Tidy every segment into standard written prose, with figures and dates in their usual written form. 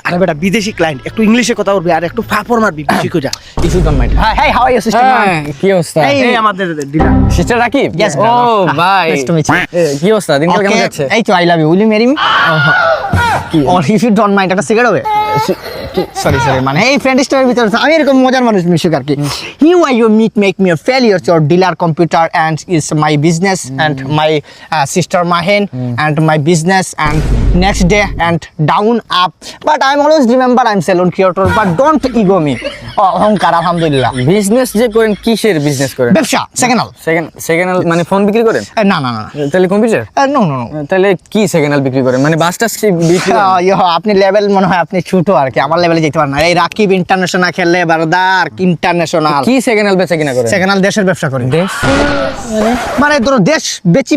আরে বেটা বিদেশি ক্লায়েন্ট, একটু ইংলিশে কথা বলবি আর একটু ফাপড় মারবি বেশি করে। Issue don't mind. Hey, how are you, sister? কি অবস্থা? এই আমাদের ডিলার। সিস্টার রাকিব? Yes, ও brother. ভাই, Nice to meet you. কি অবস্থা? দিনকাল কেমন Okay, যাচ্ছে? এই তো I love you. Will you marry me? Or if you don't mind, একটা সিগারেট হবে? Sorry, মানে এই ফ্রেন্ড স্টোরের ভিতরে আমি এরকম মজার মানুষ মিশুক আর কি। Here why you make me a failure to your dealer computer and is my business and my sister Mahen and my business and next day and down up. But I'm always remember I'm salon creator but don't ego me. অহংকার আলহামদুলিল্লাহ। Business যে করেন, কিসের business করেন? ব্যবসা second second মানে phone বিক্রি করেন? না না না তাহলে কম্পিউটার? নো নো নো তাহলে কি সেকেন্ড হ্যান্ড বিক্রি করেন? মানে বাস টাস বিক্রি করেন? আপনি লেভেল মনে হয় আপনি ছোট আর কি, আমার লেভেলে যেতে পারেন না। এই রাকিব ইন্টারন্যাশনাল খেললে বারদার ইন্টারন্যাশনাল কি সেকেন্ড হ্যান্ড বেচা কিনা করেন? সেকেন্ড হ্যান্ড দেশের ব্যবসা করি। দেশ মানে ধরো দেশ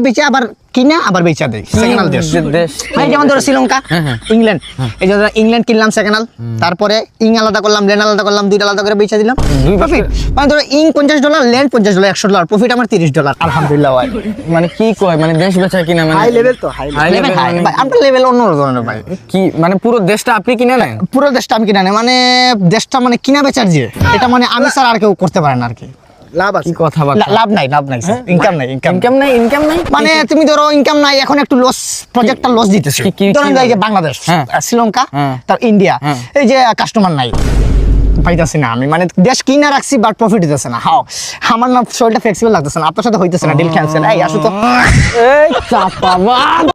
বেচে আবার কিনা আবার বেচা দেয় সেকেন্ড হ্যান্ড দেশ। দেশ মানে যেমন ধরো শ্রীলঙ্কা, ইংল্যান্ড, এই যে ধরো ইংল্যান্ড কিনলাম সেকেন্ড হ্যান্ড, তারপরে ইং আলাদা করলাম, ল্যান্ড আলাদা করলাম, দুইটা আলাদা করে বেচা দিলাম, প্রফিট। মানে ধরো ইং $50, ল্যান্ড $50, $100, প্রফিট আমার $30, আলহামদুলিল্লাহ ভাই। মানে কি কয়, মানে দেশ বেচা কিনা মানে হাই লেভেল তো, হাই হাই লেভেল হাই ভাই, আপনার লেভেল অন্য ধরনের ভাই। কি মানে পুরো দেশটা আপনি কিনে নেন? পুরো দেশটা আমি কিনা নেই, মানে দেশটা মানে কিনা বেচার যে এটা মানে আমি স্যার আর কেউ করতে পারে না আর কি। লাভ আছে। কি কথা বল, লাভ নাই ইনকাম নাই ইনকাম নাই মানে তুমি ধরো ইনকাম নাই, এখন একটু লস, প্রজেক্টটা লস দিতেছে। কি- ধরেন এই যে বাংলাদেশ, হ্যাঁ। শ্রীলঙ্কা, হ্যাঁ। তার ইন্ডিয়া, হ্যাঁ। এই যে কাস্টমার নাই, পাইতেছি না আমি, মানে দেশ কিনা রাখছি বাট প্রফিট দিতেছে না। হাও আমার না শরীরটা ফ্লেক্সিবল লাগতেছে না, আপনার সাথে হইতেছে না, ডিল ক্যান্সেল। এই আসো তো। এই চাপাবাজ।